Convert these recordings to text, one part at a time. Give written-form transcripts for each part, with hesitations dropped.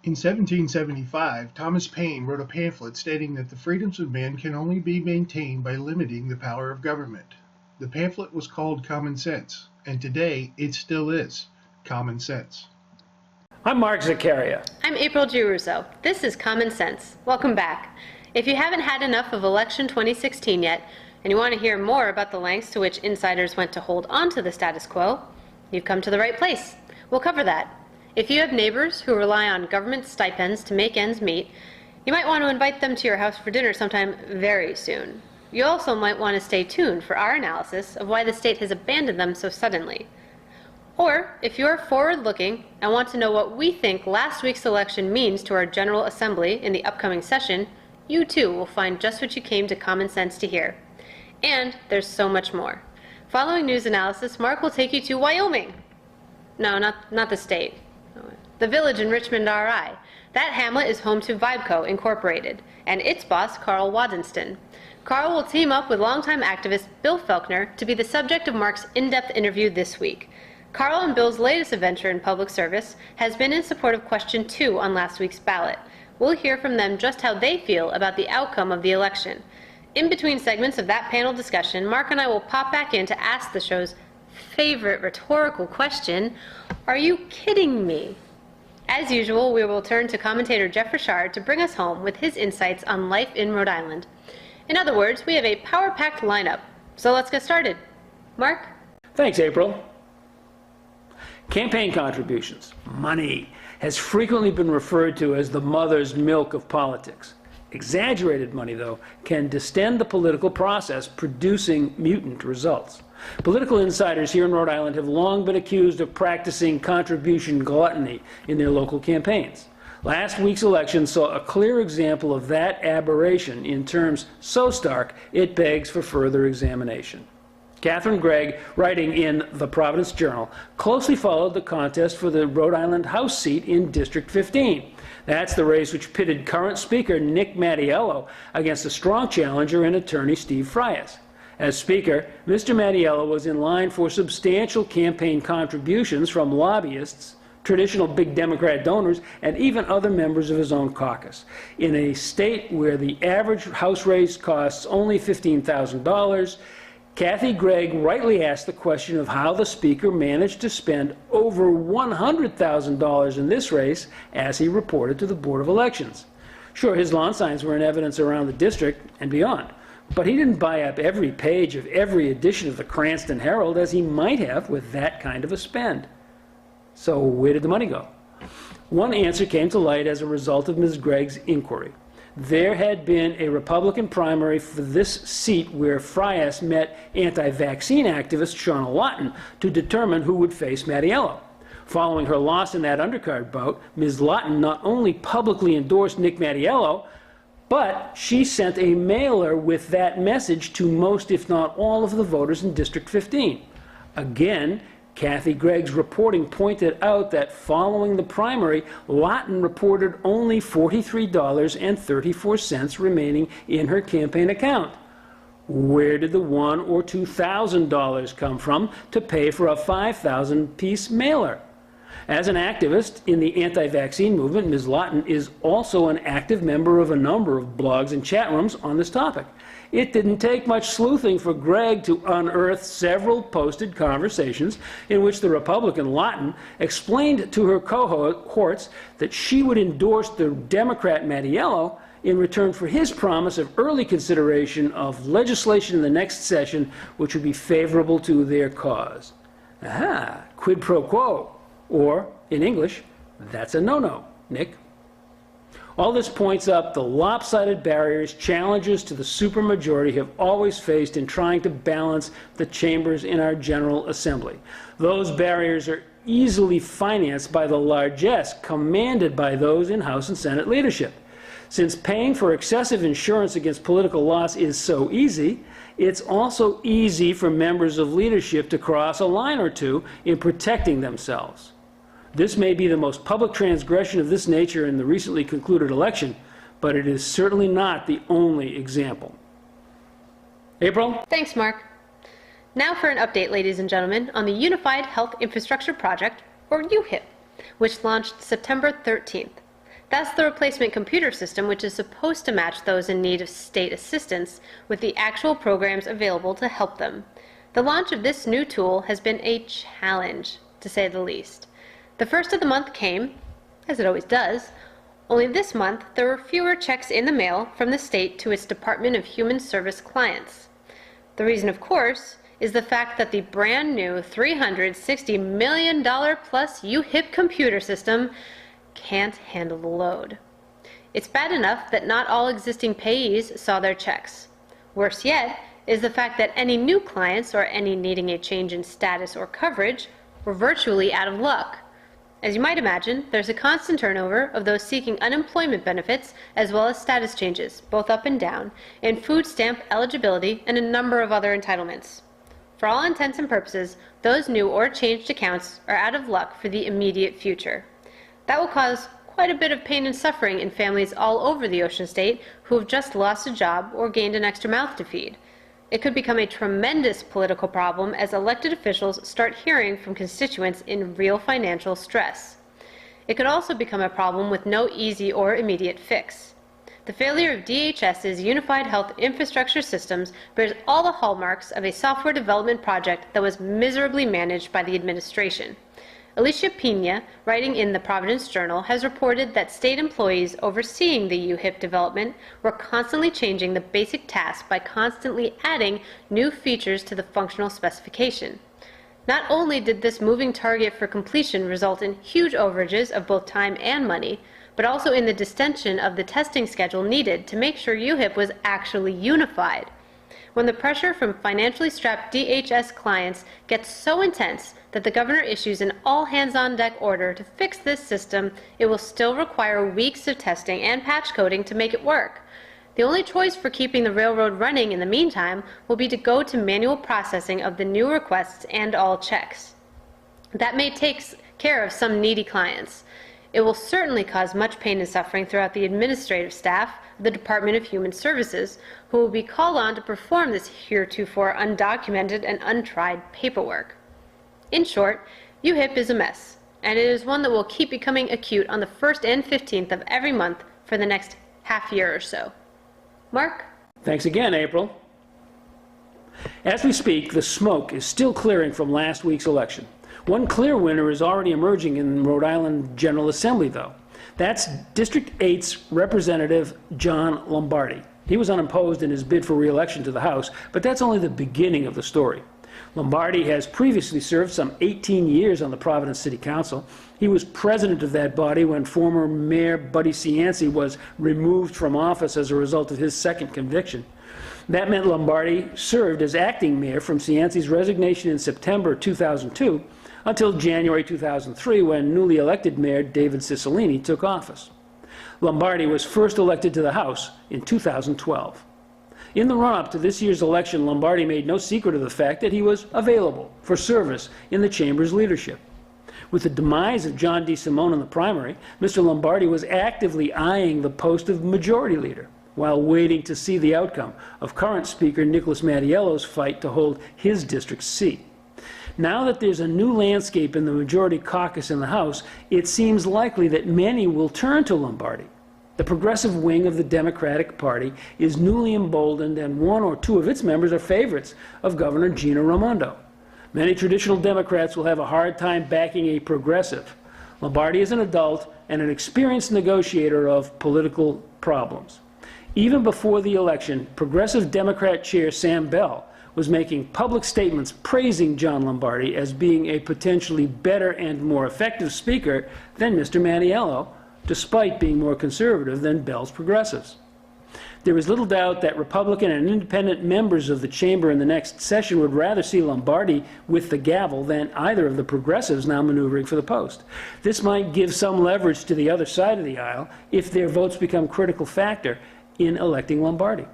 In 1775, Thomas Paine wrote a pamphlet stating that the freedoms of men can only be maintained by limiting the power of government. The pamphlet was called Common Sense, and today it still is common sense. I'm Mark Zaccaria. I'm April Giarrusso. This is Common Sense. Welcome back. If you haven't had enough of election 2016 yet, and you want to hear more about the lengths to which insiders went to hold on to the status quo, you've come to the right place. We'll cover that. If you have neighbors who rely on government stipends to make ends meet, you might want to invite them to your house for dinner sometime very soon. You also might want to stay tuned for our analysis of why the state has abandoned them so suddenly. Or, if you're forward-looking and want to know what we think last week's election means to our General Assembly in the upcoming session, you too will find just what you came to Common Sense to hear. And there's so much more. Following news analysis, Mark will take you to Wyoming. No, not the state. The village in Richmond, RI. That hamlet is home to Vibeco Incorporated, and its boss, Karl Wadensten. Karl will team up with longtime activist Bill Felkner to be the subject of Mark's in-depth interview this week. Karl and Bill's latest adventure in public service has been in support of Question 2 on last week's ballot. We'll hear from them just how they feel about the outcome of the election. In between segments of that panel discussion, Mark and I will pop back in to ask the show's favorite rhetorical question, are you kidding me? As usual, we will turn to commentator Jeff Richard to bring us home with his insights on life in Rhode Island. In other words, we have a power-packed lineup. So let's get started. Mark? Thanks, April. Campaign contributions, money, has frequently been referred to as the mother's milk of politics. Exaggerated money, though, can distend the political process, producing mutant results. Political insiders here in Rhode Island have long been accused of practicing contribution gluttony in their local campaigns. Last week's election saw a clear example of that aberration in terms so stark it begs for further examination. Catherine Gregg, writing in the Providence Journal, closely followed the contest for the Rhode Island House seat in District 15. That's the race which pitted current Speaker Nick Mattiello against a strong challenger in attorney Steve Frias. As Speaker, Mr. Mattiello was in line for substantial campaign contributions from lobbyists, traditional big Democrat donors, and even other members of his own caucus. In a state where the average House race costs only $15,000, Kathy Gregg rightly asked the question of how the Speaker managed to spend over $100,000 in this race, as he reported to the Board of Elections. Sure, his lawn signs were in evidence around the district and beyond, but he didn't buy up every page of every edition of the Cranston Herald as he might have with that kind of a spend. So where did the money go? One answer came to light as a result of Ms. Gregg's inquiry. There had been a Republican primary for this seat where Frias met anti-vaccine activist Shauna Lawton to determine who would face Mattiello. Following her loss in that undercard bout, Ms. Lawton not only publicly endorsed Nick Mattiello, but she sent a mailer with that message to most, if not all, of the voters in District 15. Again, Kathy Gregg's reporting pointed out that following the primary, Lawton reported only $43.34 remaining in her campaign account. Where did the $1,000 or $2,000 come from to pay for a 5,000-piece mailer? As an activist in the anti-vaccine movement, Ms. Lawton is also an active member of a number of blogs and chat rooms on this topic. It didn't take much sleuthing for Gregg to unearth several posted conversations in which the Republican Lawton explained to her cohorts that she would endorse the Democrat Mattiello in return for his promise of early consideration of legislation in the next session which would be favorable to their cause. Aha, quid pro quo. Or, in English, that's a no-no, Nick. All this points up the lopsided barriers challenges to the supermajority have always faced in trying to balance the chambers in our General Assembly. Those barriers are easily financed by the largesse commanded by those in House and Senate leadership. Since paying for excessive insurance against political loss is so easy, it's also easy for members of leadership to cross a line or two in protecting themselves. This may be the most public transgression of this nature in the recently concluded election, but it is certainly not the only example. April? Thanks, Mark. Now for an update, ladies and gentlemen, on the Unified Health Infrastructure Project, or UHIP, which launched September 13th. That's the replacement computer system, which is supposed to match those in need of state assistance with the actual programs available to help them. The launch of this new tool has been a challenge, to say the least. The first of the month came, as it always does, only this month there were fewer checks in the mail from the state to its Department of Human Service clients. The reason, of course, is the fact that the brand new $360 million plus UHIP computer system can't handle the load. It's bad enough that not all existing payees saw their checks. Worse yet is the fact that any new clients or any needing a change in status or coverage were virtually out of luck. As you might imagine, there's a constant turnover of those seeking unemployment benefits as well as status changes, both up and down, in food stamp eligibility and a number of other entitlements. For all intents and purposes, those new or changed accounts are out of luck for the immediate future. That will cause quite a bit of pain and suffering in families all over the Ocean State who have just lost a job or gained an extra mouth to feed. It could become a tremendous political problem as elected officials start hearing from constituents in real financial stress. It could also become a problem with no easy or immediate fix. The failure of DHS's unified health infrastructure systems bears all the hallmarks of a software development project that was miserably managed by the administration. Alicia Pina, writing in the Providence Journal, has reported that state employees overseeing the UHIP development were constantly changing the basic task by constantly adding new features to the functional specification. Not only did this moving target for completion result in huge overages of both time and money, but also in the distension of the testing schedule needed to make sure UHIP was actually unified. When the pressure from financially strapped DHS clients gets so intense that the governor issues an all-hands-on-deck order to fix this system, it will still require weeks of testing and patch coding to make it work. The only choice for keeping the railroad running in the meantime will be to go to manual processing of the new requests and all checks. That may take care of some needy clients. It will certainly cause much pain and suffering throughout the administrative staff of the Department of Human Services, who will be called on to perform this heretofore undocumented and untried paperwork. In short, UHIP is a mess, and it is one that will keep becoming acute on the 1st and 15th of every month for the next half year or so. Mark? Thanks again, April. As we speak, the smoke is still clearing from last week's election. One clear winner is already emerging in Rhode Island General Assembly, though. That's District 8's Representative John Lombardi. He was unopposed in his bid for re-election to the House, but that's only the beginning of the story. Lombardi has previously served some 18 years on the Providence City Council. He was president of that body when former Mayor Buddy Cianci was removed from office as a result of his second conviction. That meant Lombardi served as acting mayor from Cianci's resignation in September 2002 until January 2003, when newly elected Mayor David Cicilline took office. Lombardi was first elected to the House in 2012. In the run-up to this year's election, Lombardi made no secret of the fact that he was available for service in the Chamber's leadership. With the demise of John D. Simone in the primary, Mr. Lombardi was actively eyeing the post of Majority Leader, while waiting to see the outcome of current Speaker Nick Mattiello's fight to hold his district's seat. Now that there's a new landscape in the Majority Caucus in the House, it seems likely that many will turn to Lombardi. The progressive wing of the Democratic Party is newly emboldened, and one or two of its members are favorites of Governor Gina Raimondo. Many traditional Democrats will have a hard time backing a progressive. Lombardi is an adult and an experienced negotiator of political problems. Even before the election, Progressive Democrat Chair Sam Bell was making public statements praising John Lombardi as being a potentially better and more effective speaker than Mr. Mattiello, despite being more conservative than Bell's progressives. There is little doubt that Republican and independent members of the chamber in the next session would rather see Lombardi with the gavel than either of the progressives now maneuvering for the post. This might give some leverage to the other side of the aisle if their votes become a critical factor in electing Lombardi.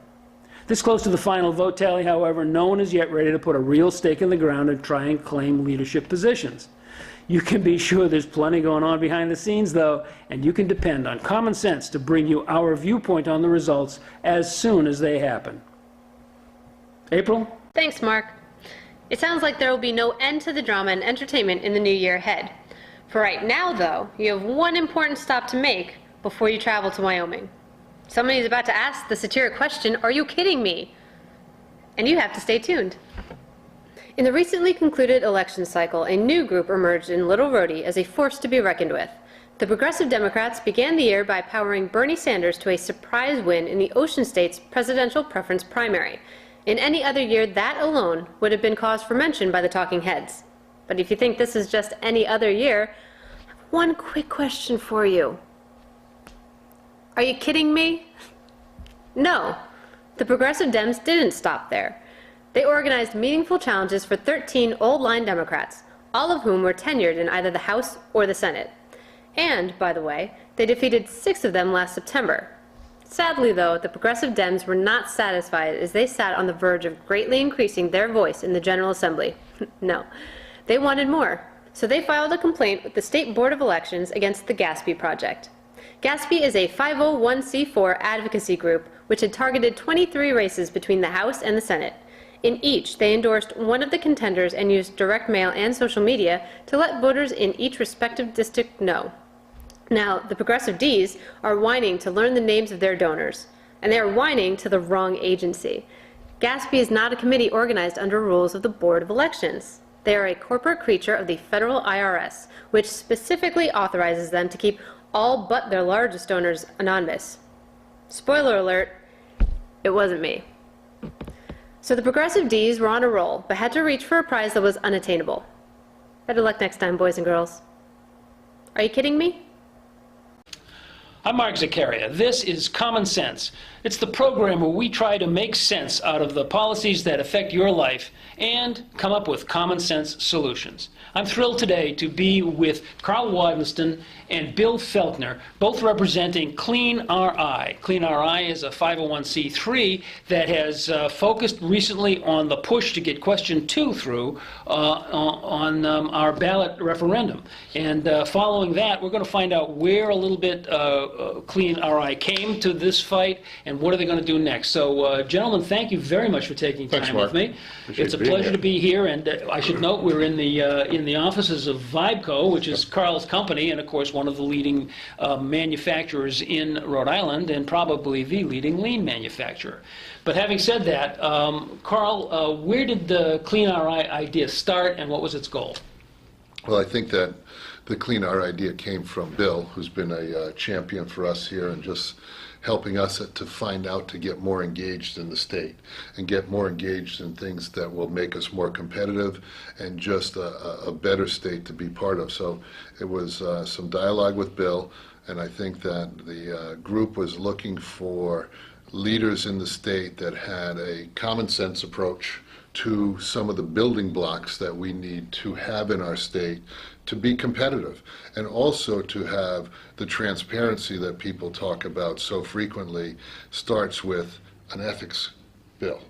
This close to the final vote tally, however, no one is yet ready to put a real stake in the ground and try and claim leadership positions. You can be sure there's plenty going on behind the scenes, though, and you can depend on common sense to bring you our viewpoint on the results as soon as they happen. April? Thanks, Mark. It sounds like there will be no end to the drama and entertainment in the new year ahead. For right now, though, you have one important stop to make before you travel to Wyoming. Somebody's about to ask the satiric question, "Are you kidding me?" And you have to stay tuned. In the recently concluded election cycle, a new group emerged in Little Rhodey as a force to be reckoned with. The Progressive Democrats began the year by powering Bernie Sanders to a surprise win in the Ocean State's presidential preference primary. In any other year, that alone would have been cause for mention by the talking heads. But if you think this is just any other year, I have one quick question for you. Are you kidding me? No, the Progressive Dems didn't stop there. They organized meaningful challenges for 13 old-line Democrats, all of whom were tenured in either the House or the Senate. And, by the way, they defeated 6 of them last September. Sadly, though, the Progressive Dems were not satisfied as they sat on the verge of greatly increasing their voice in the General Assembly. No, they wanted more, so they filed a complaint with the State Board of Elections against the Gaspee Project. Gaspee is a 501c4 advocacy group which had targeted 23 races between the House and the Senate. In each, they endorsed one of the contenders and used direct mail and social media to let voters in each respective district know. Now, the Progressive Ds are whining to learn the names of their donors, and they are whining to the wrong agency. Gaspee is not a committee organized under rules of the Board of Elections. They are a corporate creature of the federal IRS, which specifically authorizes them to keep all but their largest donors anonymous. Spoiler alert, it wasn't me. So the Progressive Ds were on a roll, but had to reach for a prize that was unattainable. Better luck next time, boys and girls. Are you kidding me? I'm Mark Zaccaria. This is Common Sense. It's the program where we try to make sense out of the policies that affect your life and come up with common sense solutions. I'm thrilled today to be with Karl Wadensten and Bill Felkner, both representing ClearRI. ClearRI is a 501c3 that has focused recently on the push to get question 2 through on our ballot referendum. And following that, we're going to find out where a little bit ClearRI came to this fight and what are they going to do next. So, gentlemen, thank you very much for taking time with me. It's a pleasure to be here, and I should note we're in the offices of Vibeco, which is Karl's company, and of course one of the leading manufacturers in Rhode Island, and probably the leading lean manufacturer. But having said that, Karl, where did the ClearRI idea start, and what was its goal? Well, I think that the ClearRI idea came from Bill, who's been a champion for us here and just helping us to find out to get more engaged in the state and get more engaged in things that will make us more competitive and just a better state to be part of. So it was some dialogue with Bill, and I think that the group was looking for leaders in the state that had a common sense approach to some of the building blocks that we need to have in our state to be competitive, and also to have the transparency that people talk about so frequently starts with an ethics bill,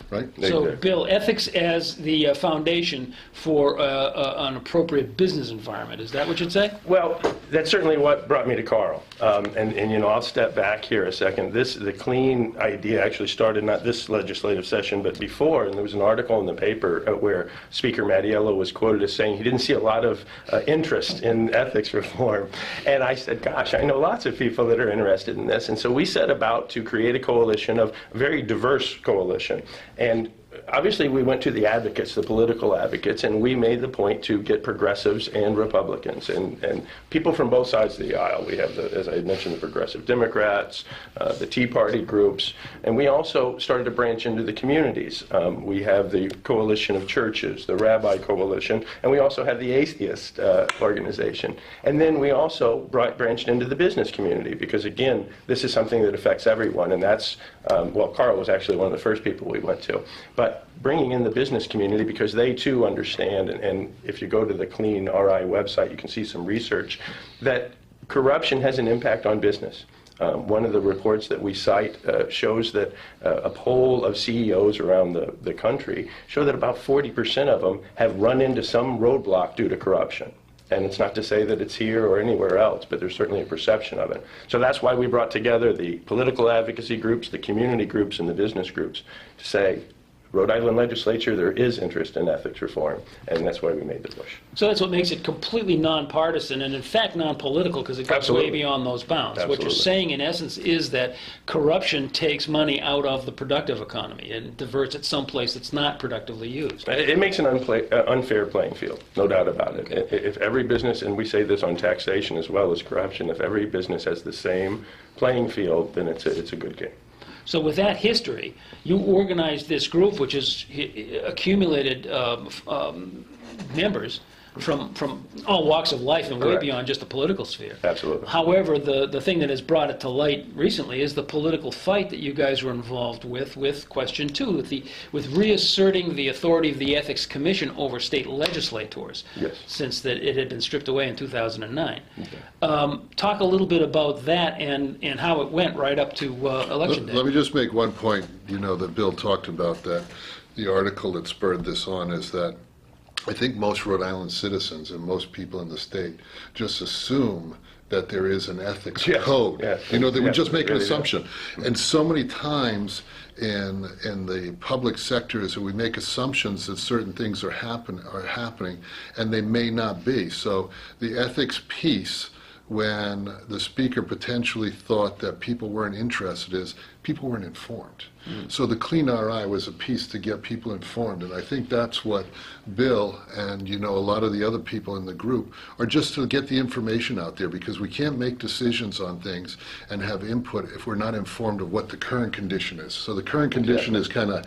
right? So, Bill, ethics as the foundation for an appropriate business environment. Is that what you'd say? Well, that's certainly what brought me to Karl. And you know, I'll step back here a second. The clean idea actually started not this legislative session, but before. And there was an article in the paper where Speaker Mattiello was quoted as saying he didn't see a lot of interest in ethics reform. And I said, gosh, I know lots of people that are interested in this. And so we set about to create a coalition, of a very diverse coalition. And obviously we went to the advocates, the political advocates, and we made the point to get progressives and Republicans and people from both sides of the aisle. We have, as I had mentioned, the Progressive Democrats, the Tea Party groups, and we also started to branch into the communities. We have the Coalition of Churches, the Rabbi Coalition, and we also have the Atheist organization. And then we also branched into the business community because, again, this is something that affects everyone, and that's, well, Karl was actually one of the first people we went to. But bringing in the business community because they too understand, and if you go to the ClearRI website, you can see some research that corruption has an impact on business. One of the reports that we cite shows that a poll of CEOs around the country show that about 40% of them have run into some roadblock due to corruption. And it's not to say that it's here or anywhere else, but there's certainly a perception of it. So that's why we brought together the political advocacy groups, the community groups, and the business groups to say, Rhode Island legislature, there is interest in ethics reform, and that's why we made the push. So that's what makes it completely nonpartisan and, in fact, non-political, because it goes Absolutely. way beyond those bounds. What you're Absolutely. saying, in essence, is that corruption takes money out of the productive economy and diverts it someplace that's not productively used. It makes an unfair playing field, no doubt about it. If every business, and we say this on taxation as well as corruption, if every business has the same playing field, then it's a good game. So with that history, you organized this group, which has accumulated members from all walks of life and way Correct. beyond just the political sphere. Absolutely. However, the thing that has brought it to light recently is the political fight that you guys were involved with Question 2, with reasserting the authority of the Ethics Commission over state legislators, Yes. since that it had been stripped away in 2009. Okay. Talk a little bit about that and how it went right up to Election Day. Let me just make one point, that Bill talked about, that the article that spurred this on is that I think most Rhode Island citizens and most people in the state just assume that there is an ethics Yes. code. Yes. They would Yes, just make an really assumption. And so many times in the public sectors we make assumptions that certain things are happening, and they may not be. So the ethics piece, when the speaker potentially thought that people weren't interested, is people weren't informed. So the ClearRI was a piece to get people informed, and I think that's what Bill and a lot of the other people in the group are, just to get the information out there, because we can't make decisions on things and have input if we're not informed of what the current condition is. So the current condition is kind of,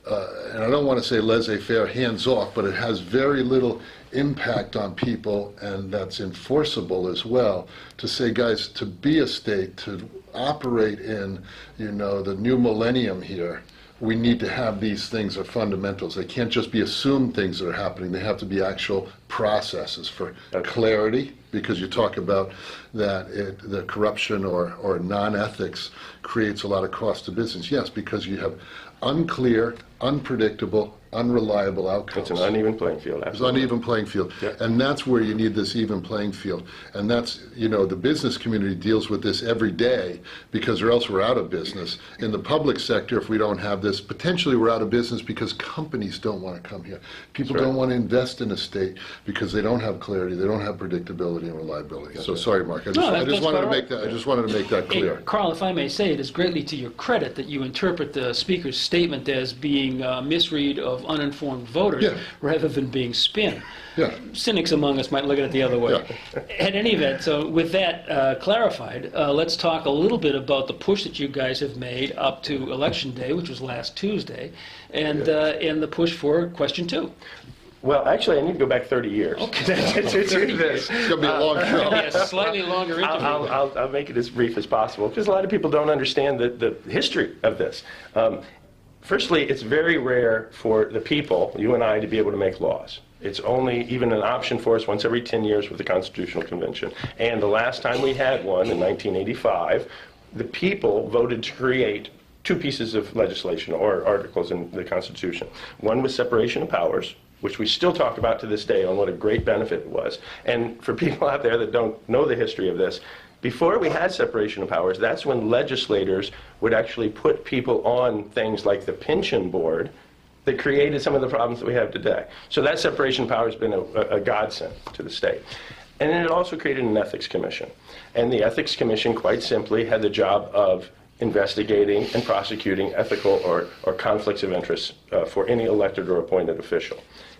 and I don't want to say laissez-faire, hands-off, but it has very little impact on people, and that's enforceable as well, to say, guys, to be a state, to operate in the new millennium here, we need to have these things are fundamentals. They can't just be assumed things that are happening. They have to be actual processes for clarity, because you talk about that the corruption or non-ethics creates a lot of cost to business. Yes, because you have unclear, unpredictable, unreliable outcomes. It's an uneven playing field, It's absolutely. an uneven playing field. Yeah. And that's where you need this even playing field. And that's, the business community deals with this every day, because or else we're out of business. In the public sector, if we don't have this, potentially we're out of business because companies don't want to come here. People That's right. don't want to invest in a state because they don't have clarity, they don't have predictability and reliability. So sorry, Mark, I just wanted to make that clear. Hey, Karl, if I may say, it is greatly to your credit that you interpret the speaker's statement as being a misread of uninformed voters, Yeah. rather than being spin. Yeah. Cynics among us might look at it the other way. At any event, so with that clarified, let's talk a little bit about the push that you guys have made up to Election Day, which was last Tuesday, and the push for Question 2. Well, actually, I need to go back 30 years. Okay. to do this. It's going to be a long show. Yes, a slightly longer interview. I'll make it as brief as possible, because a lot of people don't understand the history of this. Firstly, it's very rare for the people, you and I, to be able to make laws. It's only even an option for us once every 10 years with the Constitutional Convention. And the last time we had one, in 1985, the people voted to create two pieces of legislation or articles in the Constitution. One was separation of powers, which we still talk about to this day on what a great benefit it was. And for people out there that don't know the history of this, before we had separation of powers, that's when legislators would actually put people on things like the pension board that created some of the problems that we have today. So that separation of powers has been a godsend to the state. And then it also created an ethics commission. And the ethics commission, quite simply, had the job of investigating and prosecuting ethical or conflicts of interest for any elected or appointed official.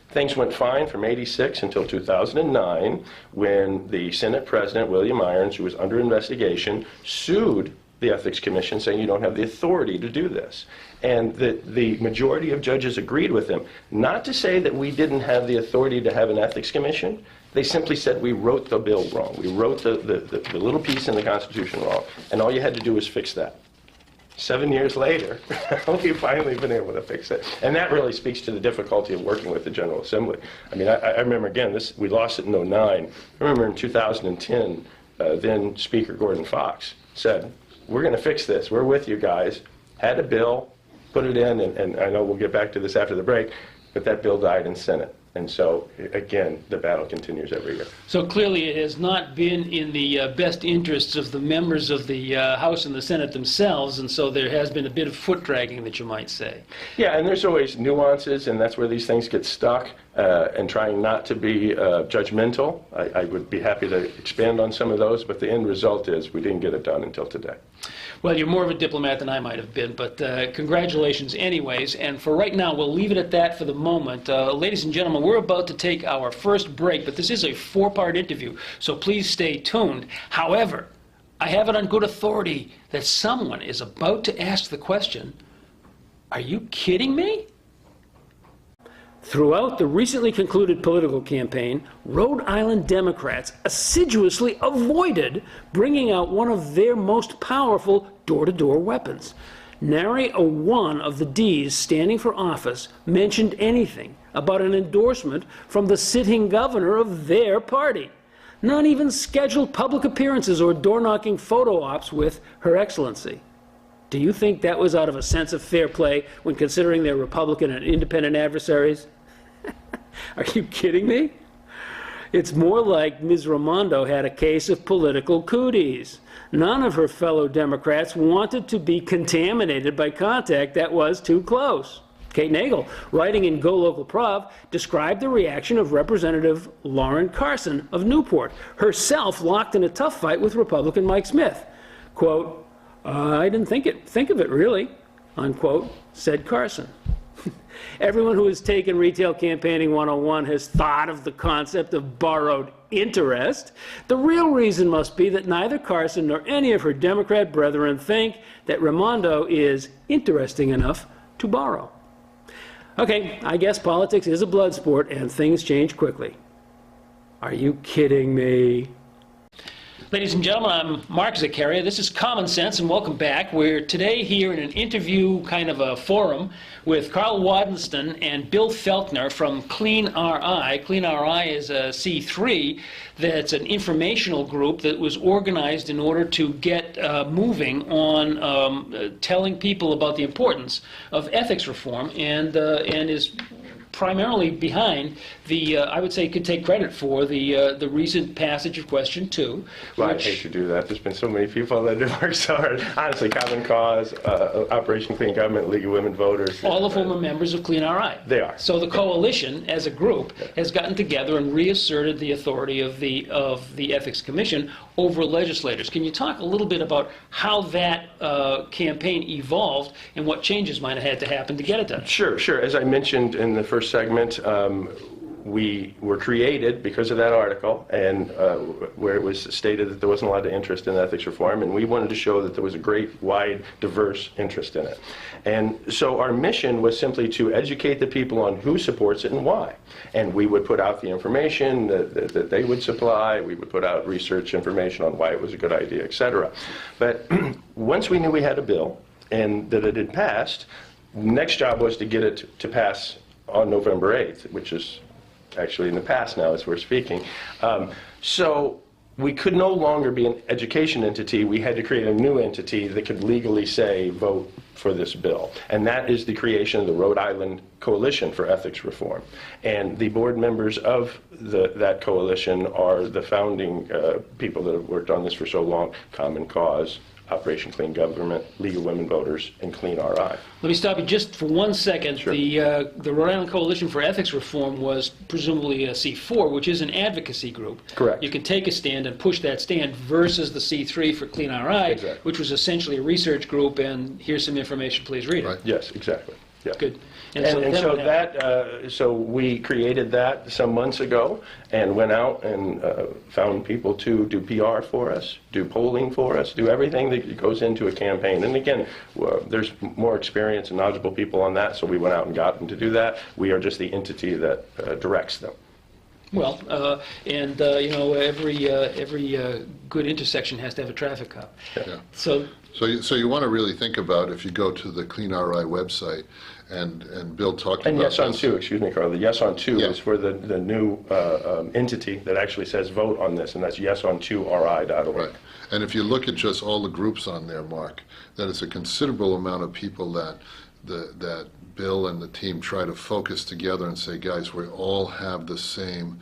Things went fine from '86 until 2009, when the Senate President, William Irons, who was under investigation, sued the Ethics Commission, saying you don't have the authority to do this. And the majority of judges agreed with him. Not to say that we didn't have the authority to have an Ethics Commission. They simply said we wrote the bill wrong. We wrote the little piece in the Constitution wrong, and all you had to do was fix that. 7 years later, we've finally been able to fix it. And that really speaks to the difficulty of working with the General Assembly. I mean, I remember, again, we lost it in '09. I remember in 2010, then Speaker Gordon Fox said, we're going to fix this. We're with you guys. Had a bill, put it in, and I know we'll get back to this after the break, but that bill died in Senate. And so, again, the battle continues every year. So clearly it has not been in the best interests of the members of the House and the Senate themselves, and so there has been a bit of foot dragging, that you might say. Yeah, and there's always nuances, and that's where these things get stuck, and trying not to be judgmental. I would be happy to expand on some of those, but the end result is we didn't get it done until today. Well, you're more of a diplomat than I might have been, but congratulations anyways. And for right now, we'll leave it at that for the moment. Ladies and gentlemen, we're about to take our first break, but this is a four-part interview, so please stay tuned. However, I have it on good authority that someone is about to ask the question, are you kidding me? Throughout the recently concluded political campaign, Rhode Island Democrats assiduously avoided bringing out one of their most powerful door-to-door weapons. Nary a one of the Ds standing for office mentioned anything about an endorsement from the sitting governor of their party. Not even scheduled public appearances or door-knocking photo ops with Her Excellency. Do you think that was out of a sense of fair play when considering their Republican and independent adversaries? Are you kidding me? It's more like Ms. Raimondo had a case of political cooties. None of her fellow Democrats wanted to be contaminated by contact that was too close. Kate Nagel, writing in Go Local Prov, described the reaction of Representative Lauren Carson of Newport, herself locked in a tough fight with Republican Mike Smith. Quote, I didn't think of it really, unquote, said Carson. Everyone who has taken Retail Campaigning 101 has thought of the concept of borrowed interest. The real reason must be that neither Carson nor any of her Democrat brethren think that Raimondo is interesting enough to borrow. Okay, I guess politics is a blood sport and things change quickly. Are you kidding me? Ladies and gentlemen, I'm Mark Zaccaria. This is Common Sense, and welcome back. We're today here in an interview kind of a forum with Karl Wadensten and Bill Felkner from ClearRI. ClearRI is a C3 that's an informational group that was organized in order to get moving on telling people about the importance of ethics reform, and is primarily behind the, I would say, could take credit for the recent passage of Question 2. Well, I hate to do that. There's been so many people that have worked so hard. Honestly, Common Cause, Operation Clean Government, League of Women Voters. All of whom are members of ClearRI. They are. So the coalition, as a group, has gotten together and reasserted the authority of the Ethics Commission over legislators. Can you talk a little bit about how that campaign evolved and what changes might have had to happen to get it done? Sure. As I mentioned in the first segment, we were created because of that article, and where it was stated that there wasn't a lot of interest in ethics reform, and we wanted to show that there was a great, wide, diverse interest in it. And so our mission was simply to educate the people on who supports it and why. And we would put out the information that they would supply. We would put out research information on why it was a good idea, etc. But once we knew we had a bill and that it had passed, the next job was to get it to pass on November 8th, which is actually in the past now as we're speaking. So we could no longer be an education entity. We had to create a new entity that could legally say, vote for this bill. And that is the creation of the Rhode Island Coalition for Ethics Reform. And the board members of that coalition are the founding people that have worked on this for so long: Common Cause, Operation Clean Government, League of Women Voters, and ClearRI. Let me stop you just for 1 second. Sure. The Rhode Island Coalition for Ethics Reform was presumably a C4, which is an advocacy group. Correct. You can take a stand and push that stand versus the C3 for ClearRI, Exactly. which was essentially a research group, and here's some information, please read it. Right. Yes, exactly. Yeah. Good. So we created that some months ago and went out and found people to do PR for us, do polling for us, do everything that goes into a campaign. And again, there's more experienced and knowledgeable people on that, so we went out and got them to do that. We are just the entity that directs them. Well, every good intersection has to have a traffic cop. Yeah. So you want to really think about, if you go to the ClearRI website, and Bill talked And about Yes on 2, excuse me, Karl. The Yes on 2 Yeah. is for the new entity that actually says vote on this, and that's yeson2ri.org. Right. And if you look at just all the groups on there, Mark, that is a considerable amount of people that that Bill and the team try to focus together and say, guys, we all have the same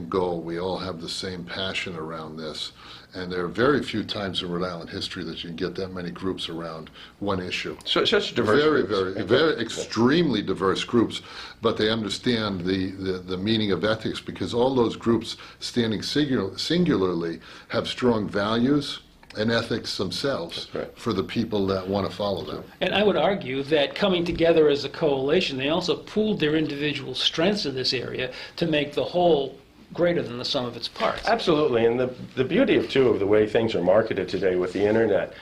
goal. We all have the same passion around this. And there are very few times in Rhode Island history that you can get that many groups around one issue. So it's such diverse Very extremely diverse groups, but they understand the meaning of ethics, because all those groups standing singularly have strong values and ethics themselves for the people that want to follow them. And I would argue that coming together as a coalition, they also pooled their individual strengths in this area to make the whole greater than the sum of its parts. Absolutely, and the beauty of the way things are marketed today with the internet,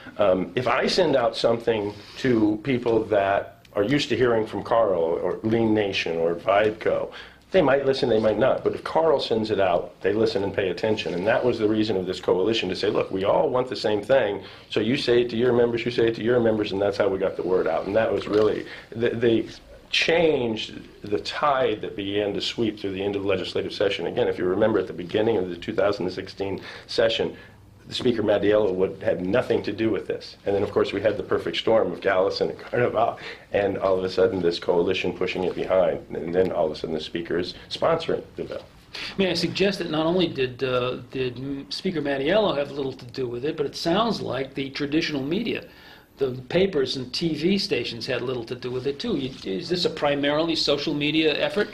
if I send out something to people that are used to hearing from Karl or Lean Nation or Vibeco, they might listen, they might not, but if Karl sends it out, they listen and pay attention, and that was the reason of this coalition, to say, look, we all want the same thing, so you say it to your members, you say it to your members, and that's how we got the word out, and that was really the changed the tide that began to sweep through the end of the legislative session. Again, if you remember at the beginning of the 2016 session, the Speaker Mattiello would have nothing to do with this. And then, of course, we had the perfect storm of Gallison and Carnival, and all of a sudden this coalition pushing it behind, and then all of a sudden the Speaker is sponsoring the bill. May I suggest that not only did Speaker Mattiello have little to do with it, but it sounds like the traditional media, the papers and TV stations, had little to do with it too. Is this a primarily social media effort?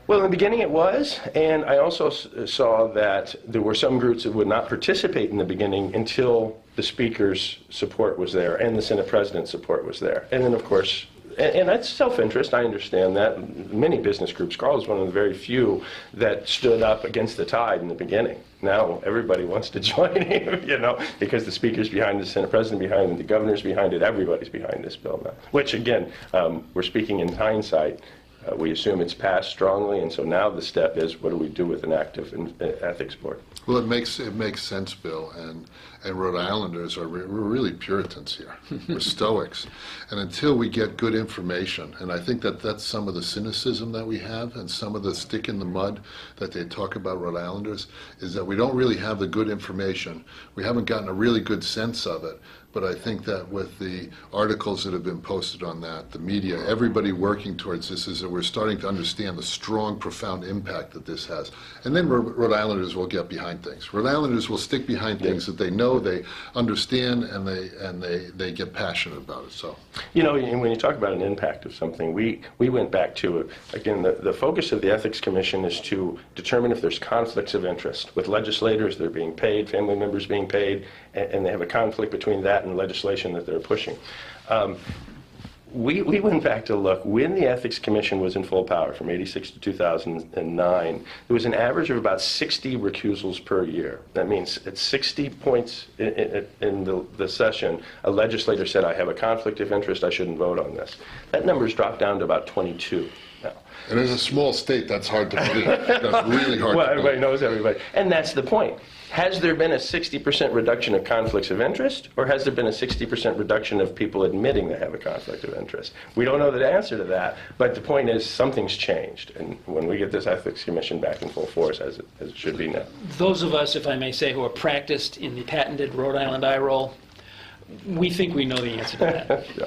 Well, in the beginning it was, and I also saw that there were some groups that would not participate in the beginning until the Speaker's support was there and the Senate President's support was there. And then, of course, and that's self-interest, I understand that. Many business groups, Karl is one of the very few that stood up against the tide in the beginning. Now everybody wants to join him, you know, because the Speaker's behind it, the Senate President behind it, the Governor's behind it, everybody's behind this bill now. Which, again, we're speaking in hindsight. We assume it's passed strongly, and so now the step is, what do we do with an active ethics board? Well, it makes sense, Bill, and Rhode Islanders we're really Puritans here. We're Stoics, and until we get good information, and I think that's some of the cynicism that we have, and some of the stick in the mud that they talk about Rhode Islanders, is that we don't really have the good information. We haven't gotten a really good sense of it. But I think that with the articles that have been posted on that, the media, everybody working towards this, is that we're starting to understand the strong, profound impact that this has. And then Rhode Islanders will get behind things. Rhode Islanders will stick behind things that they know, they understand, and they get passionate about it. So, you know, and when you talk about an impact of something, we went back to it. Again, the focus of the Ethics Commission is to determine if there's conflicts of interest with legislators. They're being paid, family members being paid, and they have a conflict between that and legislation that they're pushing. We went back to look when the Ethics Commission was in full power, from '86 to 2009. There was an average of about 60 recusals per year. That means at 60 points in the session, a legislator said, I have a conflict of interest, I shouldn't vote on this. That number's dropped down to about 22 now. And in a small state, that's hard to believe. That's really hard to believe. Everybody knows everybody. And that's the point. Has there been a 60% reduction of conflicts of interest, or has there been a 60% reduction of people admitting they have a conflict of interest? We don't know the answer to that, but the point is something's changed. And when we get this Ethics Commission back in full force, as it should be now. Those of us, if I may say, who are practiced in the patented Rhode Island eye roll, we think we know the answer to that. Yeah.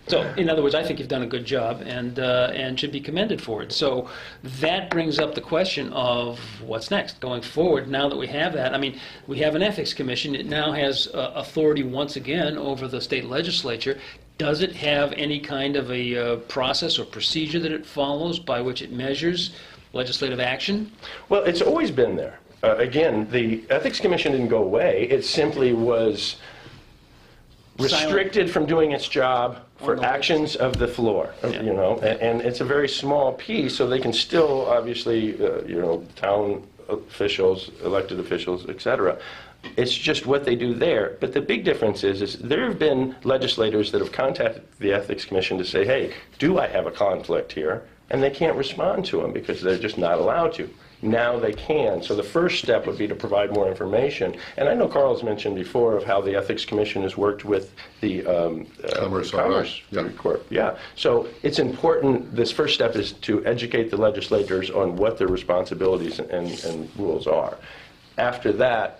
So, in other words, I think you've done a good job and should be commended for it. So that brings up the question of what's next going forward. Now that we have that, I mean, we have an ethics commission. It now has authority once again over the state legislature. Does it have any kind of a process or procedure that it follows by which it measures legislative action? Well, it's always been there. Again, the Ethics Commission didn't go away. It simply was restricted from doing its job for actions of the floor, you know, and it's a very small piece, so they can still, obviously, you know, town officials, elected officials, etc. It's just what they do there. But the big difference is there have been legislators that have contacted the Ethics Commission to say, hey, do I have a conflict here? And they can't respond to them because they're just not allowed to. Now they can. So the first step would be to provide more information. And I know Karl's mentioned before of how the Ethics Commission has worked with the Commerce Corp. Yeah. So it's important. This first step is to educate the legislators on what their responsibilities and rules are. After that,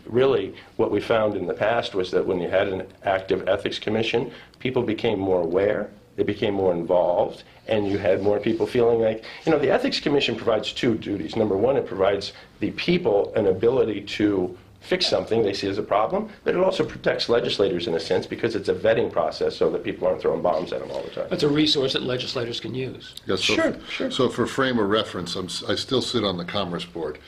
really what we found in the past was that when you had an active Ethics Commission, people became more aware. they became more involved, and you had more people feeling like, the Ethics Commission provides two duties. Number one, it provides the people an ability to fix something they see as a problem, but it also protects legislators in a sense because it's a vetting process so that people aren't throwing bombs at them all the time. It's a resource that legislators can use. Yes, so, Sure. So for frame of reference, I still sit on the Commerce Board,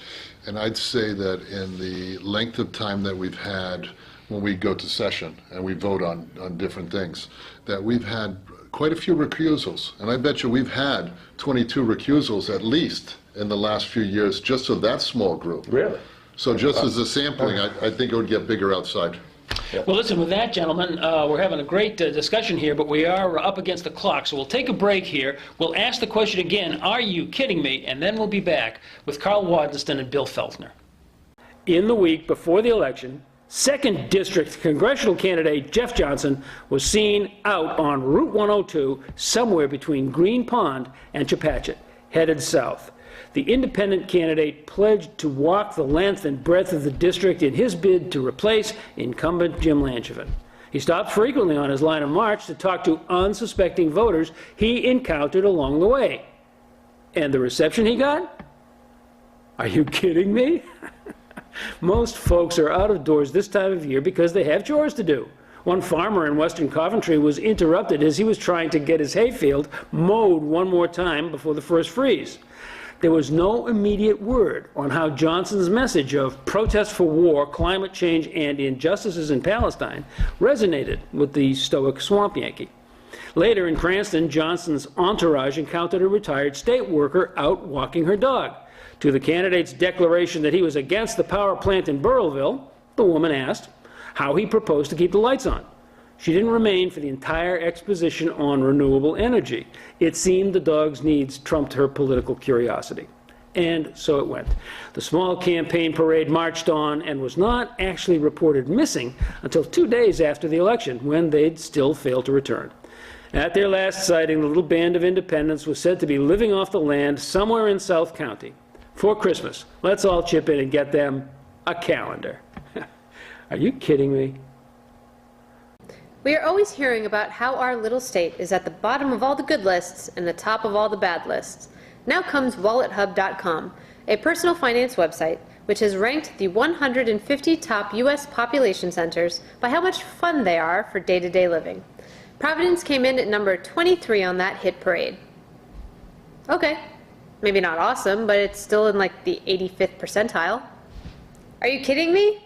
and I'd say that in the length of time that we've had when we go to session and we vote on different things, that we've had quite a few recusals. And I bet you we've had 22 recusals at least in the last few years just of that small group. Really? So just as a sampling, I think it would get bigger outside. Well, listen, with that, gentlemen, we're having a great discussion here, but we are up against the clock, so we'll take a break here. We'll ask the question again, are you kidding me? And then we'll be back with Karl Wadensten and Bill Felkner. In the week before the election, 2nd District congressional candidate Jeff Johnson was seen out on Route 102 somewhere between Green Pond and Chepachet, headed south. The independent candidate pledged to walk the length and breadth of the district in his bid to replace incumbent Jim Langevin. He stopped frequently on his line of march to talk to unsuspecting voters he encountered along the way. And the reception he got? Are you kidding me? Most folks are out of doors this time of year because they have chores to do. One farmer in western Coventry was interrupted as he was trying to get his hayfield mowed one more time before the first freeze. There was no immediate word on how Johnson's message of protest for war, climate change, and injustices in Palestine resonated with the stoic swamp Yankee. Later in Cranston, Johnson's entourage encountered a retired state worker out walking her dog. To the candidate's declaration that he was against the power plant in Burrillville, the woman asked how he proposed to keep the lights on. She didn't remain for the entire exposition on renewable energy. It seemed the dog's needs trumped her political curiosity. And so it went. The small campaign parade marched on and was not actually reported missing until 2 days after the election, when they'd still failed to return. At their last sighting, the little band of independents was said to be living off the land somewhere in South County. For Christmas, let's all chip in and get them a calendar. Are you kidding me? We are always hearing about how our little state is at the bottom of all the good lists and the top of all the bad lists. Now comes WalletHub.com, a personal finance website which has ranked the 150 top U.S. population centers by how much fun they are for day-to-day living. Providence came in at number 23 on that hit parade. Okay, maybe not awesome, but it's still in like the 85th percentile. Are you kidding me?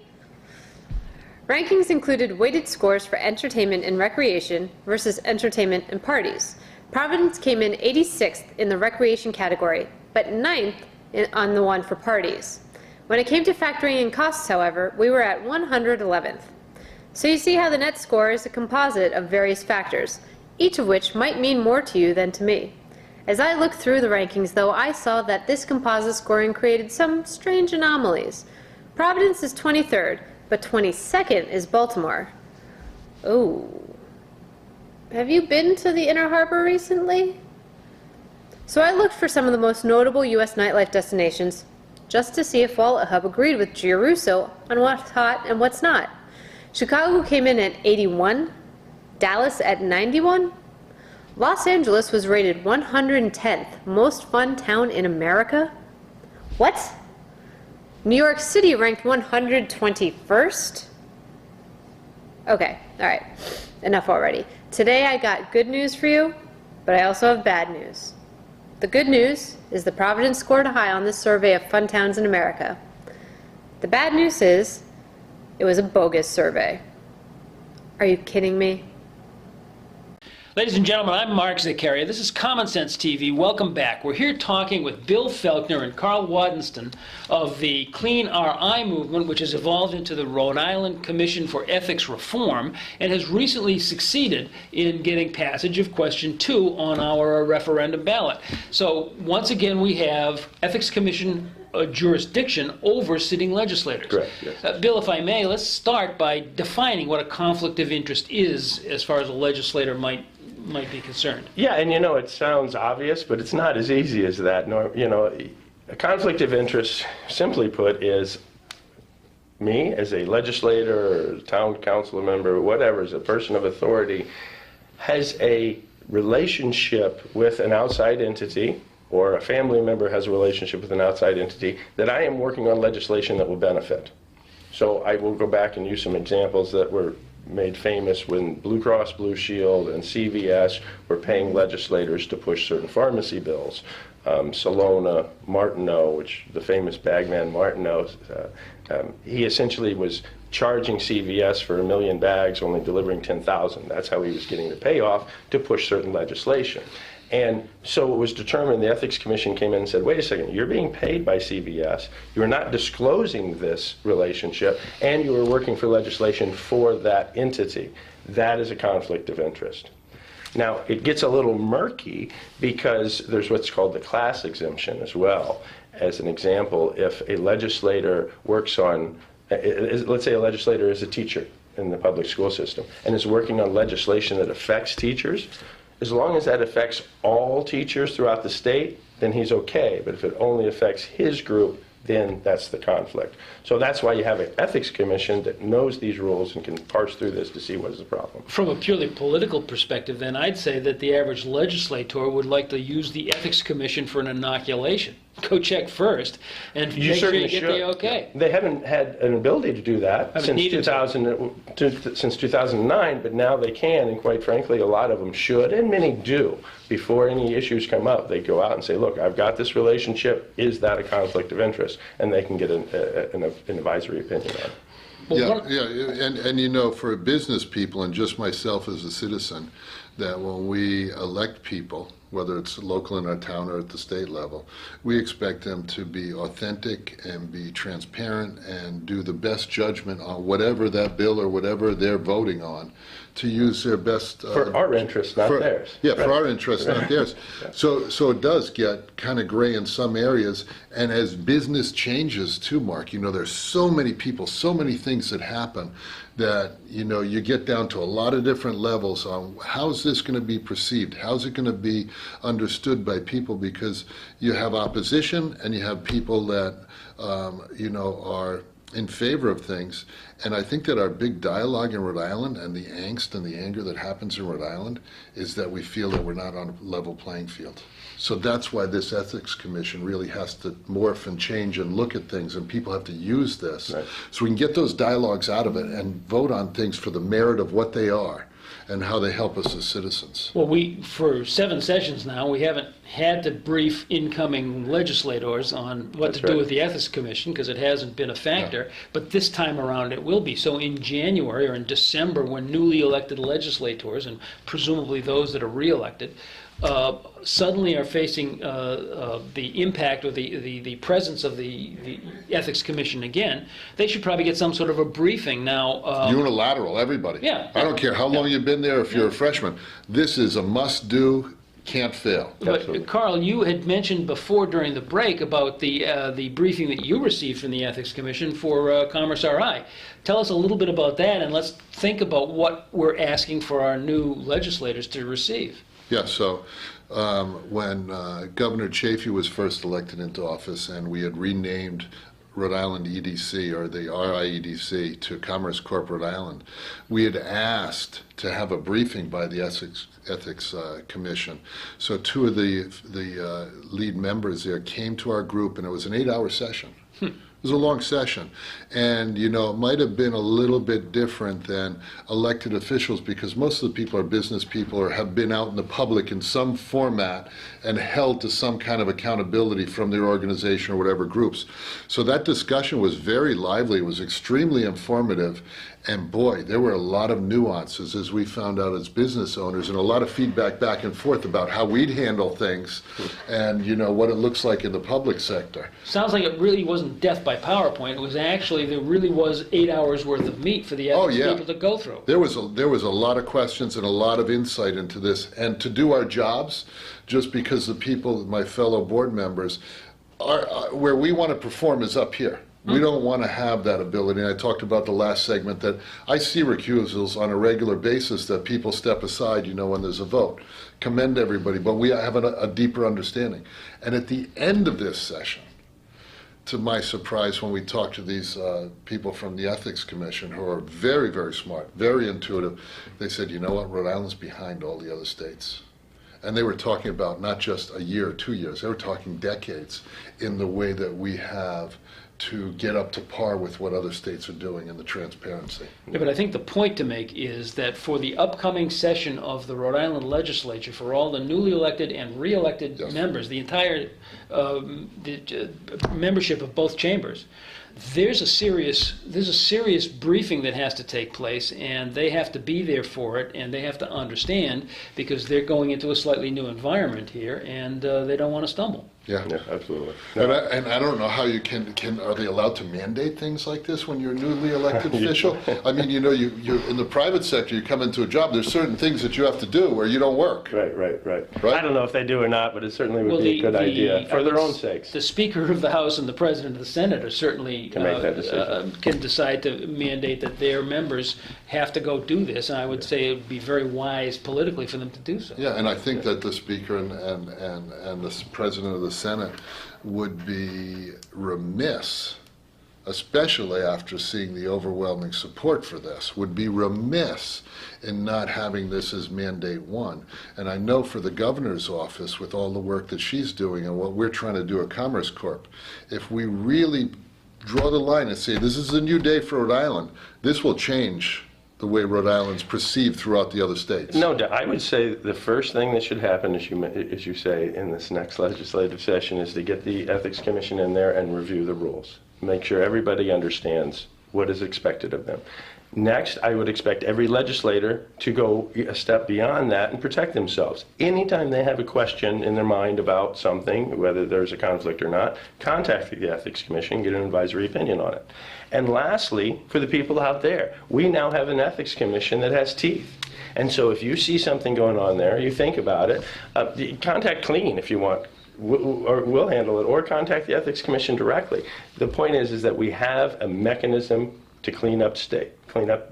Rankings included weighted scores for entertainment and recreation versus entertainment and parties. Providence came in 86th in the recreation category, but 9th on the one for parties. When it came to factoring in costs, however, we were at 111th. So you see how the net score is a composite of various factors, each of which might mean more to you than to me. As I looked through the rankings, though, I saw that this composite scoring created some strange anomalies. Providence is 23rd, but 22nd is Baltimore. Oh. Have you been to the Inner Harbor recently? So I looked for some of the most notable U.S. nightlife destinations, just to see if WalletHub agreed with Giarrusso on what's hot and what's not. Chicago came in at 81, Dallas at 91, Los Angeles was rated 110th most fun town in America. What? New York City ranked 121st? Okay, all right, enough already. Today I got good news for you, but I also have bad news. The good news is that Providence scored high on this survey of fun towns in America. The bad news is it was a bogus survey. Are you kidding me? Ladies and gentlemen, I'm Mark Zaccaria. This is Common Sense TV. Welcome back. We're here talking with Bill Felkner and Karl Wadensten of the ClearRI movement, which has evolved into the Rhode Island Commission for Ethics Reform and has recently succeeded in getting passage of question 2 on our referendum ballot. So once again, we have Ethics Commission jurisdiction over sitting legislators. Correct, yes. Bill, if I may, let's start by defining what a conflict of interest is as far as a legislator might be concerned. Yeah, and it sounds obvious, but it's not as easy as that. A conflict of interest, simply put, is me as a legislator or town council member, whatever, as a person of authority, has a relationship with an outside entity, or a family member has a relationship with an outside entity, that I am working on legislation that will benefit. So I will go back and use some examples that were made famous when Blue Cross Blue Shield and CVS were paying legislators to push certain pharmacy bills. Salona Martineau, which the famous bagman Martineau, he essentially was charging CVS for 1 million bags, only delivering 10,000. That's how he was getting the payoff to push certain legislation. And so it was determined, the Ethics Commission came in and said, wait a second, you're being paid by CVS, you're not disclosing this relationship, and you are working for legislation for that entity. That is a conflict of interest. Now, it gets a little murky because there's what's called the class exemption as well. As an example, if a legislator works on, let's say a legislator is a teacher in the public school system and is working on legislation that affects teachers, as long as that affects all teachers throughout the state, then he's okay. But if it only affects his group, then that's the conflict. So that's why you have an ethics commission that knows these rules and can parse through this to see what is the problem. From a purely political perspective, then, I'd say that the average legislator would like to use the ethics commission for an inoculation. Go check first and make sure you get the okay. They haven't had an ability to do that since 2009, but now they can, and quite frankly, a lot of them should, and many do. Before any issues come up, they go out and say, look, I've got this relationship, is that a conflict of interest? And they can get an advisory opinion on it. And you know, for business people and just myself as a citizen, that when we elect people, whether it's local in our town or at the state level, we expect them to be authentic and be transparent and do the best judgment on whatever that bill or whatever they're voting on, to use their best... for our interests, not theirs. Yeah, right. For our interests, not theirs. Yeah. So it does get kind of gray in some areas, and as business changes too, Mark, you know, there's so many people, so many things that happen that, you know, you get down to a lot of different levels on how's this going to be perceived, how's it going to be understood by people, because you have opposition and you have people that, you know, are in favor of things. And I think that our big dialogue in Rhode Island and the angst and the anger that happens in Rhode Island is that we feel that we're not on a level playing field. So that's why this ethics commission really has to morph and change and look at things, and people have to use this, right, so we can get those dialogues out of it and vote on things for the merit of what they are and how they help us as citizens. Well, for 7 sessions now, we haven't had to brief incoming legislators on what to do with the Ethics Commission, because it hasn't been a factor, but this time around it will be. So in January or in December, when newly elected legislators, and presumably those that are re-elected, suddenly are facing the impact or the presence of the Ethics Commission again, they should probably get some sort of a briefing now. Unilateral, everybody. Yeah. I don't care how long you've been there, if you're a freshman. This is a must-do, can't fail. But Karl, you had mentioned before during the break about the briefing that you received from the Ethics Commission for Commerce RI. Tell us a little bit about that, and let's think about what we're asking for our new legislators to receive. Yeah, so when Governor Chafee was first elected into office and we had renamed Rhode Island EDC, or the RIEDC, to Commerce Corp Rhode Island, we had asked to have a briefing by the Ethics Commission. So 2 of the lead members there came to our group, and it was an 8-hour session. It was a long session, and you know, it might have been a little bit different than elected officials, because most of the people are business people or have been out in the public in some format and held to some kind of accountability from their organization or whatever groups. So that discussion was very lively, it was extremely informative, and boy, there were a lot of nuances, as we found out as business owners, and a lot of feedback back and forth about how we'd handle things and, you know, what it looks like in the public sector. Sounds like it really wasn't death by PowerPoint. It was actually, there really was 8 hours worth of meat for the ethics people to go through. There was a lot of questions and a lot of insight into this, and to do our jobs, just because the people, my fellow board members, are where we want to perform is up here. We don't want to have that ability. And I talked about the last segment that I see recusals on a regular basis, that people step aside, you know, when there's a vote. Commend everybody, but we have a deeper understanding. And at the end of this session, to my surprise, when we talked to these people from the Ethics Commission, who are very, very smart, very intuitive, they said, you know what, Rhode Island's behind all the other states. And they were talking about not just a year or 2 years, they were talking decades in the way that we have to get up to par with what other states are doing in the transparency. Yeah, but I think the point to make is that for the upcoming session of the Rhode Island legislature, for all the newly elected and re-elected members, the entire membership of both chambers, there's a serious briefing that has to take place, and they have to be there for it, and they have to understand, because they're going into a slightly new environment here, and they don't want to stumble. Yeah, Yeah, absolutely. and I don't know how you can. Are they allowed to mandate things like this when you're a newly elected official? I mean, you're in the private sector. You come into a job. There's certain things that you have to do where you don't work. Right. I don't know if they do or not, but it certainly would be a good idea for their own sakes. The Speaker of the House and the President of the Senate are certainly Can make that decision. Can decide to mandate that their members have to go do this, and I would say it would be very wise politically for them to do so. Yeah, and I think that the Speaker and the President of the Senate would be remiss, especially after seeing the overwhelming support for this, would be remiss in not having this as mandate one. And I know for the governor's office, with all the work that she's doing and what we're trying to do at Commerce Corp, if we really draw the line and say this is a new day for Rhode Island, this will change the way Rhode Island's perceived throughout the other states. No doubt. I would say the first thing that should happen, as you say, in this next legislative session, is to get the Ethics Commission in there and review the rules. Make sure everybody understands what is expected of them. Next, I would expect every legislator to go a step beyond that and protect themselves. Anytime they have a question in their mind about something, whether there's a conflict or not, contact the Ethics Commission, get an advisory opinion on it. And lastly, for the people out there, we now have an Ethics Commission that has teeth. And so if you see something going on there, you think about it, contact Clean if you want. We'll handle it, or contact the Ethics Commission directly. The point is that we have a mechanism to clean up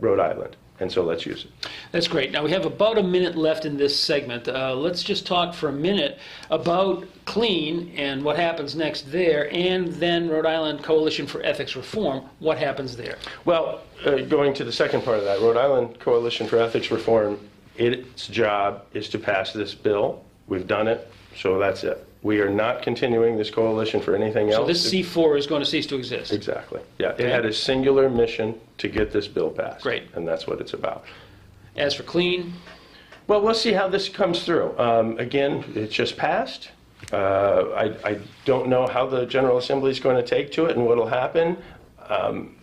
Rhode Island, and so let's use it. That's great. Now we have about a minute left in this segment. Let's just talk for a minute about Clean and what happens next there, and then Rhode Island Coalition for Ethics Reform, what happens there? Well, going to the second part of that, Rhode Island Coalition for Ethics Reform, its job is to pass this bill. We've done it, so that's it. We are not continuing this coalition for anything else. So this C4 is going to cease to exist? Exactly. Yeah, it had a singular mission to get this bill passed. Great. And that's what it's about. As for Clean? Well, we'll see how this comes through. Again, it's just passed. I don't know how the General Assembly is going to take to it and what will happen.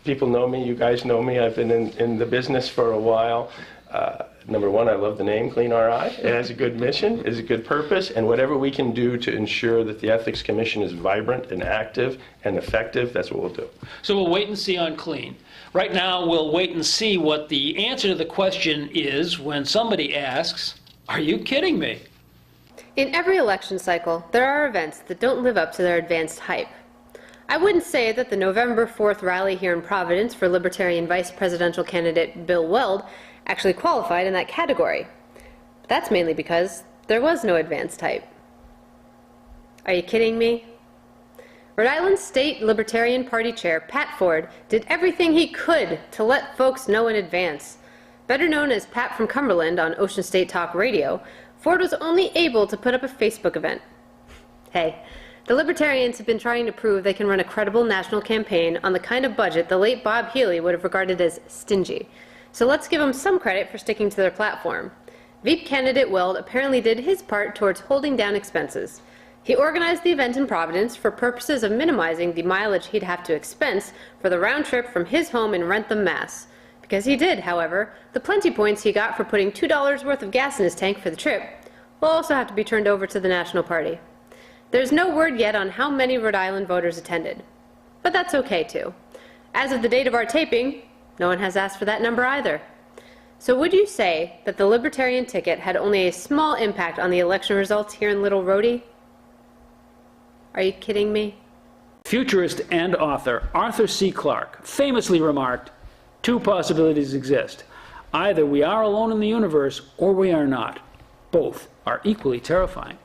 People know me. You guys know me. I've been in the business for a while. Number one, I love the name ClearRI. It has a good mission, it has a good purpose, and whatever we can do to ensure that the Ethics Commission is vibrant and active and effective, that's what we'll do. So we'll wait and see on Clean. Right now, we'll wait and see what the answer to the question is when somebody asks, "Are you kidding me?" In every election cycle, there are events that don't live up to their advanced hype. I wouldn't say that the November 4th rally here in Providence for Libertarian Vice Presidential candidate Bill Weld actually qualified in that category. But that's mainly because there was no advanced hype. Are you kidding me? Rhode Island State Libertarian Party Chair Pat Ford did everything he could to let folks know in advance. Better known as Pat from Cumberland on Ocean State Talk Radio, Ford was only able to put up a Facebook event. Hey, the Libertarians have been trying to prove they can run a credible national campaign on the kind of budget the late Bob Healy would have regarded as stingy. So let's give them some credit for sticking to their platform. Veep candidate Weld apparently did his part towards holding down expenses. He organized the event in Providence for purposes of minimizing the mileage he'd have to expense for the round trip from his home in Wrentham, Mass. Because he did, however, the plenty points he got for putting $2 worth of gas in his tank for the trip will also have to be turned over to the National Party. There's no word yet on how many Rhode Island voters attended. But that's okay too. As of the date of our taping, no one has asked for that number either. So would you say that the Libertarian ticket had only a small impact on the election results here in Little Rhodey? Are you kidding me? Futurist and author Arthur C. Clarke famously remarked, "Two possibilities exist. Either we are alone in the universe or we are not. Both are equally terrifying."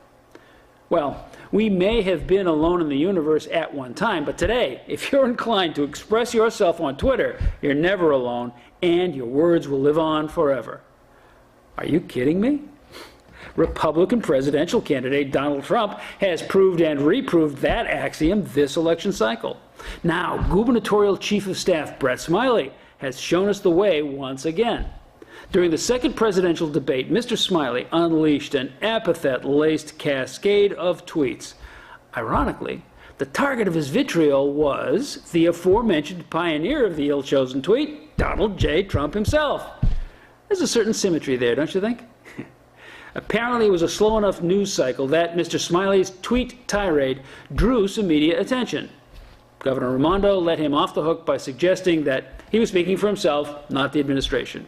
Well, we may have been alone in the universe at one time, but today, if you're inclined to express yourself on Twitter, you're never alone, and your words will live on forever. Are you kidding me? Republican presidential candidate Donald Trump has proved and reproved that axiom this election cycle. Now, gubernatorial chief of staff Brett Smiley has shown us the way once again. During the second presidential debate, Mr. Smiley unleashed an epithet-laced cascade of tweets. Ironically, the target of his vitriol was the aforementioned pioneer of the ill-chosen tweet, Donald J. Trump himself. There's a certain symmetry there, don't you think? Apparently, it was a slow enough news cycle that Mr. Smiley's tweet tirade drew some media attention. Governor Raimondo let him off the hook by suggesting that he was speaking for himself, not the administration.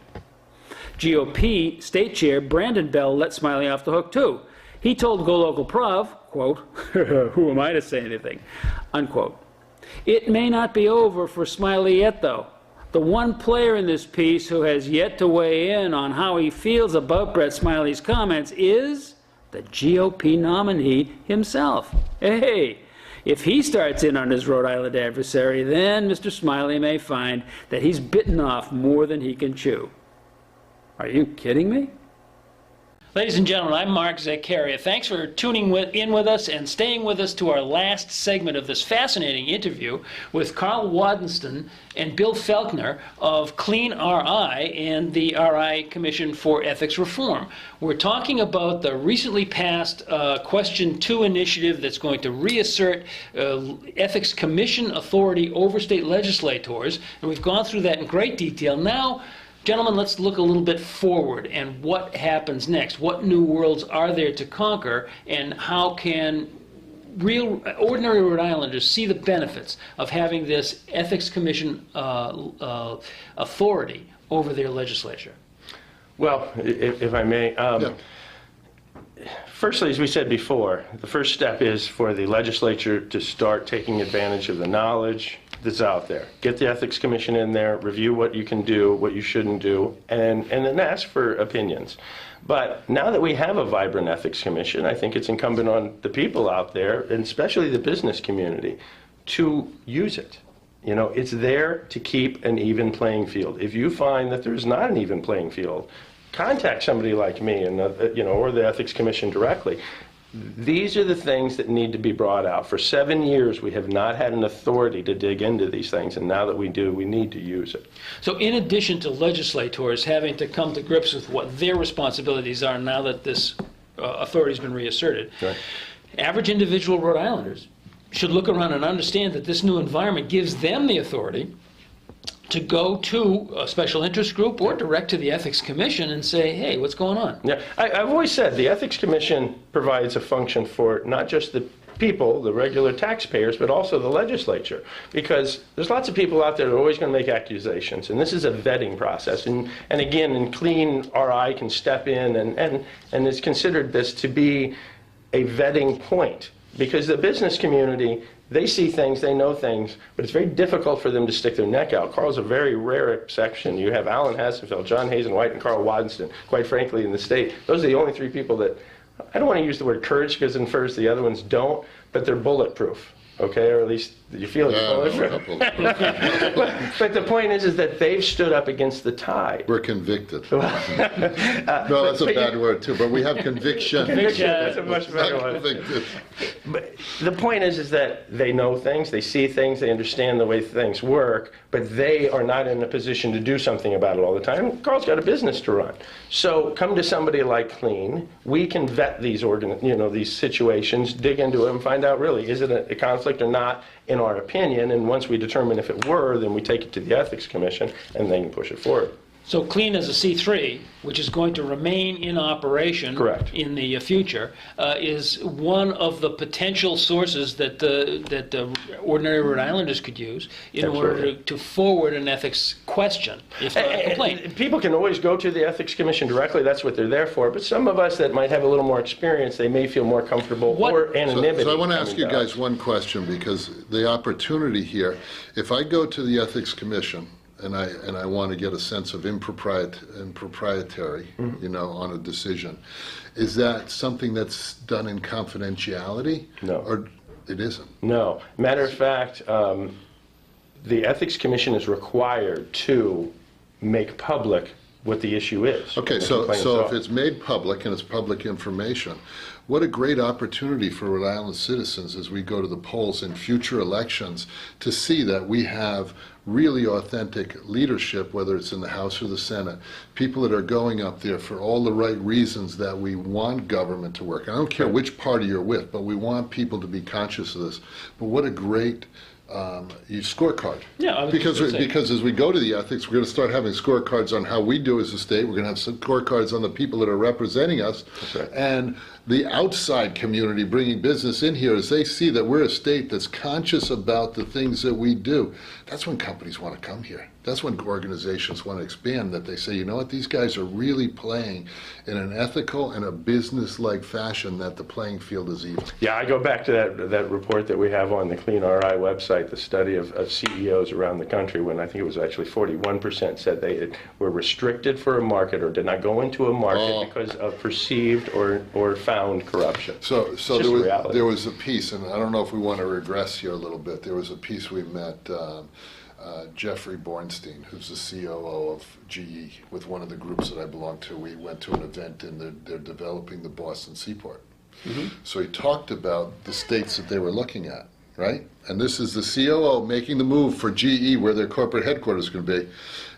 GOP state chair Brandon Bell let Smiley off the hook, too. He told Go Local Prov, quote, who am I to say anything, unquote. It may not be over for Smiley yet, though. The one player in this piece who has yet to weigh in on how he feels about Brett Smiley's comments is the GOP nominee himself. Hey, if he starts in on his Rhode Island adversary, then Mr. Smiley may find that he's bitten off more than he can chew. Are you kidding me? Ladies and gentlemen, I'm Mark Zaccaria. Thanks for tuning in with us and staying with us to our last segment of this fascinating interview with Karl Wadensten and Bill Felkner of ClearRI and the RI Commission for Ethics Reform. We're talking about the recently passed Question 2 initiative that's going to reassert Ethics Commission authority over state legislators, and we've gone through that in great detail. Now, gentlemen, let's look a little bit forward and what happens next. What new worlds are there to conquer, and how can real, ordinary Rhode Islanders see the benefits of having this Ethics Commission authority over their legislature? Well, if I may, firstly, as we said before, the first step is for the legislature to start taking advantage of the knowledge that's out there. Get the Ethics Commission in there, review what you can do, what you shouldn't do, and then ask for opinions. But now that we have a vibrant Ethics Commission, I think it's incumbent on the people out there, and especially the business community, to use it. You know, it's there to keep an even playing field. If you find that there's not an even playing field, contact somebody like me and or the Ethics Commission directly. These are the things that need to be brought out. For 7 years, we have not had an authority to dig into these things, and now that we do, we need to use it. So in addition to legislators having to come to grips with what their responsibilities are now that this authority has been reasserted, Right. Average individual Rhode Islanders should look around and understand that this new environment gives them the authority to go to a special interest group or direct to the Ethics Commission and say, hey, what's going on? Yeah, I've always said the Ethics Commission provides a function for not just the people, the regular taxpayers, but also the legislature. Because there's lots of people out there that are always going to make accusations, and this is a vetting process. And again, and ClearRI can step in and is considered this to be a vetting point. Because the business community, they see things, they know things, but it's very difficult for them to stick their neck out. Karl's a very rare exception. You have Alan Hassenfeld, John Hazen-White, and Karl Wadensten, quite frankly, in the state. Those are the only three people that, I don't want to use the word courage because it infers the other ones don't, but they're bulletproof. Okay, or at least you feel it's bulletproof. But the point is that they've stood up against the tide. We're convicted. No, that's a bad word too, but we have conviction. Conviction, that's a much better one. Convicted. But the point is that they know things, they see things, they understand the way things work, but they are not in a position to do something about it all the time. Karl's got a business to run. So come to somebody like Clean. We can vet these these situations, dig into them, find out really, is it a conflict or not, in our opinion, and once we determine if it were, then we take it to the Ethics Commission and they can push it forward. So Clean as a C3, which is going to remain in operation Correct. in the future, is one of the potential sources that ordinary Rhode Islanders could use in order to forward an ethics question, if not a complaint. People can always go to the Ethics Commission directly. That's what they're there for. But some of us that might have a little more experience, they may feel more comfortable or anonymity. So I want to ask you guys one question, because the opportunity here, if I go to the Ethics Commission and I want to get a sense of improprietary, on a decision, is that something that's done in confidentiality? No. Or it isn't? No. Matter of fact, the Ethics Commission is required to make public what the issue is. Okay, what the so complaints if are. it's made public and it's public information, what a great opportunity for Rhode Island citizens as we go to the polls in future elections to see that we have really authentic leadership, whether it's in the House or the Senate, people that are going up there for all the right reasons that we want government to work. I don't care which party you're with, but we want people to be conscious of this. But what a great scorecard. Yeah, I was because just gonna say. because as we go to the ethics, we're going to start having scorecards on how we do as a state. We're going to have some scorecards on the people that are representing us, right. and the outside community bringing business in here as they see that we're a state that's conscious about the things that we do. That's when companies want to come here. That's when organizations want to expand, that they say, you know what, these guys are really playing in an ethical and a business-like fashion, that the playing field is even. Yeah, I go back to that report that we have on the ClearRI website, the study of CEOs around the country, when I think it was actually 41% said they were restricted for a market or did not go into a market because of perceived or found corruption. So It's there just was, reality. there was a piece, and I don't know if we want to regress here a little bit. There was a piece we met Jeffrey Bornstein, who's the COO of GE, with one of the groups that I belong to. We went to an event and they're developing the Boston Seaport. So he talked about the states that they were looking at, right? And this is the COO making the move for GE, where their corporate headquarters is going to be.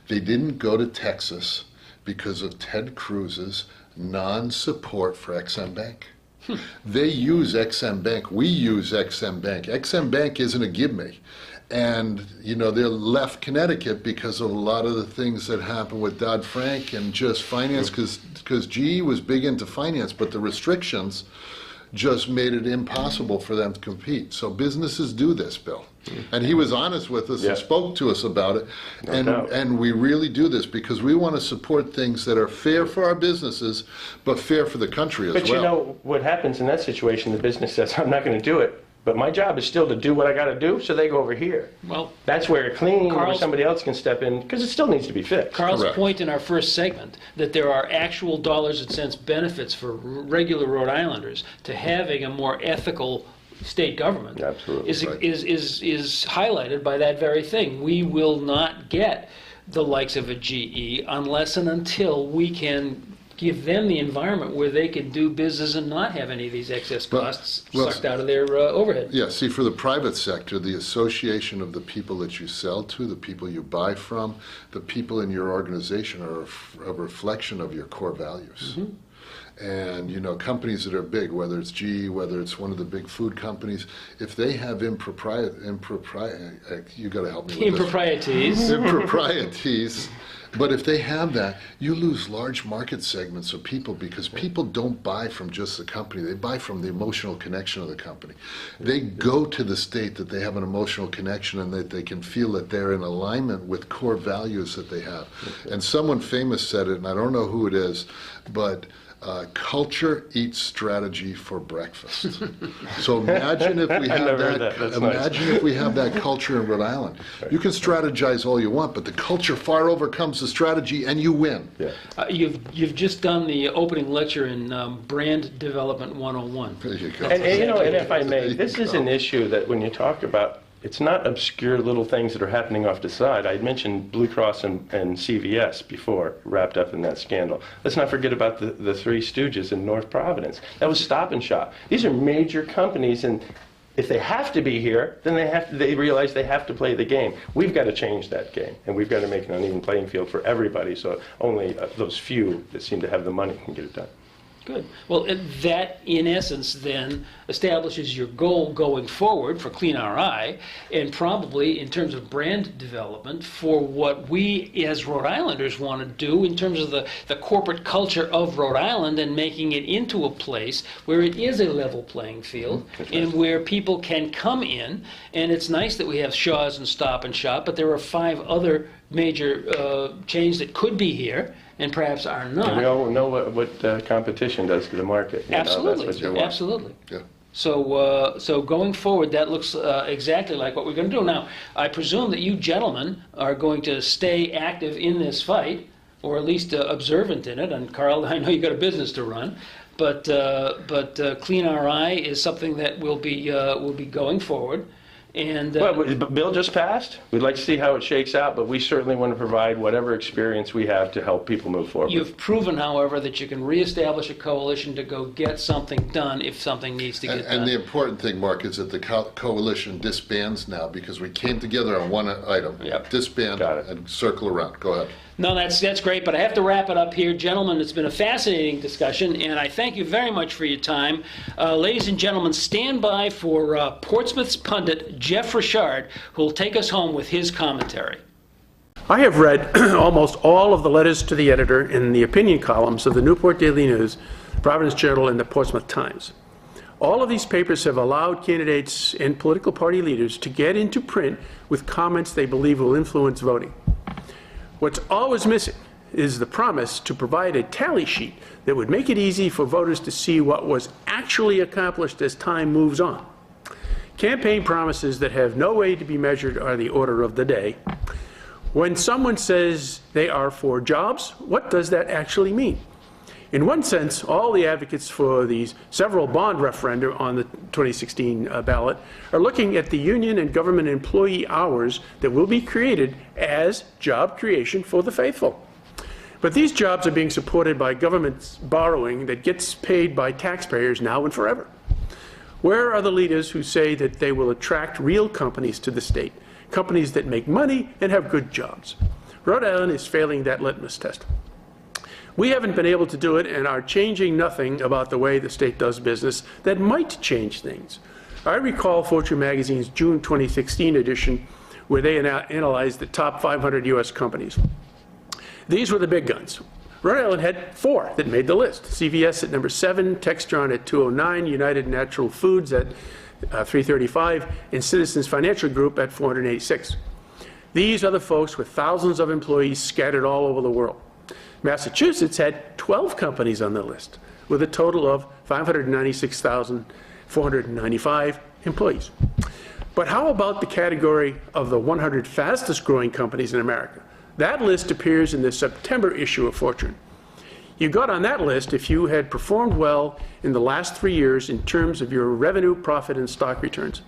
They didn't go to Texas because of Ted Cruz's non-support for XM Bank. They use XM Bank. We use XM Bank. XM Bank isn't a give me. And, you know, they left Connecticut because of a lot of the things that happened with Dodd-Frank and just finance, because GE was big into finance, but the restrictions just made it impossible for them to compete. So businesses do this, Bill. And he was honest with us and spoke to us about it. And we really do this because we want to support things that are fair for our businesses, but fair for the country as well. But you know, what happens in that situation, the business says, I'm not going to do it. But my job is still to do what I got to do, so they go over here. Well, that's where clean, where Karl's- somebody else can step in, because it still needs to be fixed. Karl's Correct. point in our first segment, that there are actual dollars and cents benefits for regular Rhode Islanders to having a more ethical state government, Absolutely, is, right. is highlighted by that very thing. We will not get the likes of a GE unless and until we can give them the environment where they can do business and not have any of these excess costs sucked out of their overhead. Yeah, see, for the private sector, the association of the people that you sell to, the people you buy from, the people in your organization are a reflection of your core values. And, you know, companies that are big, whether it's GE, whether it's one of the big food companies, if they have you got to help me with this. Improprieties. Improprieties. But if they have that, you lose large market segments of people, because people don't buy from just the company. They buy from the emotional connection of the company. They go to the state that they have an emotional connection and that they can feel that they're in alignment with core values that they have. And someone famous said it, and I don't know who it is, but culture eats strategy for breakfast. So imagine if we have never heard that. That's imagine if we have that culture in Rhode Island. You can strategize all you want, but the culture far overcomes the strategy, and you win. Yeah. You've just done the opening lecture in Brand Development 101. There you go. And you know, and if I There may, you this is go. an issue that when you talk about, it's not obscure little things that are happening off the side. I mentioned Blue Cross and CVS before, wrapped up in that scandal. Let's not forget about the Three Stooges in North Providence. That was Stop and Shop. These are major companies, and if they have to be here, then they realize they have to play the game. We've got to change that game, and we've got to make an uneven playing field for everybody, so only those few that seem to have the money can get it done. Good. Well, that, in essence, then establishes your goal going forward for ClearRI, and probably in terms of brand development for what we as Rhode Islanders want to do in terms of the corporate culture of Rhode Island, and making it into a place where it is a level playing field and where people can come in. And it's nice that we have Shaw's and Stop and Shop, but there are 5 other major chains that could be here and perhaps are not. And we all know what competition does to the market. You know, Absolutely, that's what you want. absolutely. Yeah. So going forward, that looks exactly like what we're going to do. Now, I presume that you gentlemen are going to stay active in this fight, or at least observant in it. And Karl, I know you got a business to run, but ClearRI is something that will be going forward. And But bill just passed. We'd like to see how it shakes out, but we certainly want to provide whatever experience we have to help people move forward. you've proven, however, that you can reestablish a coalition to go get something done if something needs to get done. And the important thing, Mark, is that the coalition disbands now because we came together on one item. Yep. Disband Got it. and circle around. Go ahead. No, that's great, but I have to wrap it up here. Gentlemen, it's been a fascinating discussion, and I thank you very much for your time. Ladies and gentlemen, stand by for Portsmouth's pundit, Jeff Richard, who will take us home with his commentary. I have read almost all of the letters to the editor in the opinion columns of the Newport Daily News, Providence Journal, and the Portsmouth Times. All of these papers have allowed candidates and political party leaders to get into print with comments they believe will influence voting. What's always missing is the promise to provide a tally sheet that would make it easy for voters to see what was actually accomplished as time moves on. Campaign promises that have no way to be measured are the order of the day. When someone says they are for jobs, what does that actually mean? In one sense, all the advocates for these several bond referenda on the 2016 ballot are looking at the union and government employee hours that will be created as job creation for the faithful. But these jobs are being supported by government borrowing that gets paid by taxpayers now and forever. Where are the leaders who say that they will attract real companies to the state, companies that make money and have good jobs? Rhode Island is failing that litmus test. We haven't been able to do it and are changing nothing about the way the state does business that might change things. I recall Fortune magazine's June 2016 edition where they analyzed the top 500 U.S. companies. These were the big guns. Rhode Island had 4 that made the list. CVS at number 7, Textron at 209, United Natural Foods at 335, and Citizens Financial Group at 486. These are the folks with thousands of employees scattered all over the world. Massachusetts had 12 companies on the list, with a total of 596,495 employees. But how about the category of the 100 fastest growing companies in America? That list appears in the September issue of Fortune. You got on that list if you had performed well in the last 3 years in terms of your revenue, profit, and stock returns.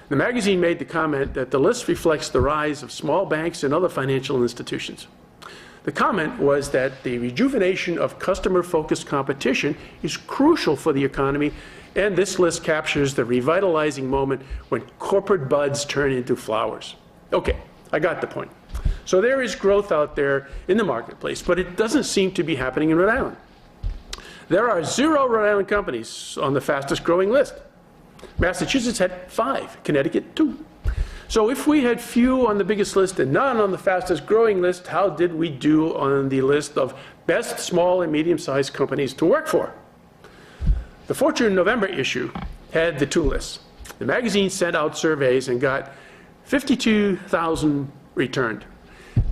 The magazine made the comment that the list reflects the rise of small banks and other financial institutions. The comment was that the rejuvenation of customer-focused competition is crucial for the economy, and this list captures the revitalizing moment when corporate buds turn into flowers. Okay, I got the point. So there is growth out there in the marketplace, but it doesn't seem to be happening in Rhode Island. There are 0 Rhode Island companies on the fastest growing list. Massachusetts had 5, Connecticut 2. So if we had few on the biggest list and none on the fastest growing list, how did we do on the list of best small and medium-sized companies to work for? The Fortune November issue had the 2 lists. The magazine sent out surveys and got 52,000 returned.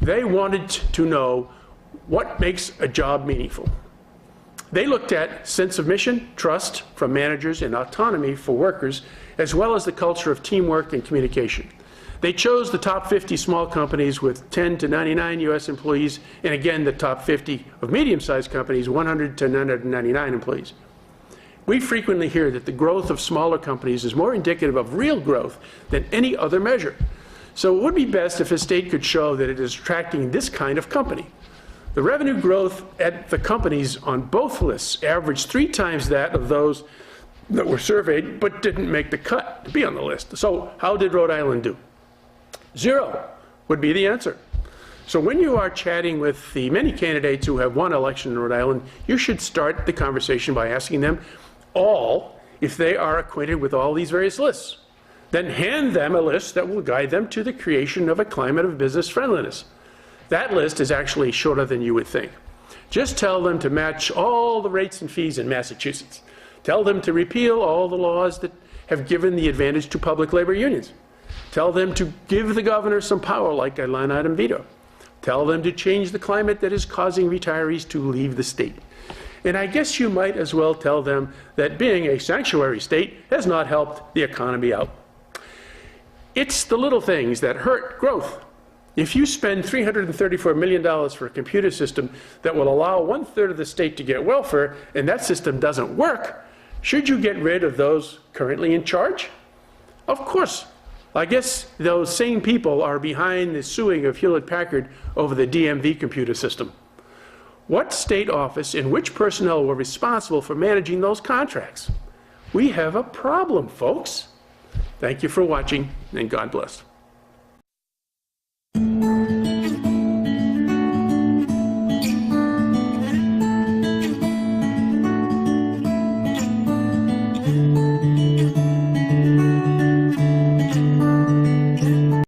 They wanted to know what makes a job meaningful. They looked at sense of mission, trust from managers, and autonomy for workers, as well as the culture of teamwork and communication. They chose the top 50 small companies with 10 to 99 U.S. employees, and again, the top 50 of medium-sized companies, 100 to 999 employees. We frequently hear that the growth of smaller companies is more indicative of real growth than any other measure. So it would be best if a state could show that it is attracting this kind of company. The revenue growth at the companies on both lists averaged 3 times that of those that were surveyed but didn't make the cut to be on the list. So how did Rhode Island do? 0 would be the answer. So when you are chatting with the many candidates who have won election in Rhode Island, you should start the conversation by asking them all if they are acquainted with all these various lists. Then hand them a list that will guide them to the creation of a climate of business friendliness. That list is actually shorter than you would think. Just tell them to match all the rates and fees in Massachusetts. Tell them to repeal all the laws that have given the advantage to public labor unions. Tell them to give the governor some power like a line item veto. Tell them to change the climate that is causing retirees to leave the state. And I guess you might as well tell them that being a sanctuary state has not helped the economy out. It's the little things that hurt growth. If you spend $334 million for a computer system that will allow 1/3 of the state to get welfare, and that system doesn't work, should you get rid of those currently in charge? Of course. I guess those same people are behind the suing of Hewlett-Packard over the DMV computer system. What state office and which personnel were responsible for managing those contracts? We have a problem, folks. Thank you for watching, and God bless.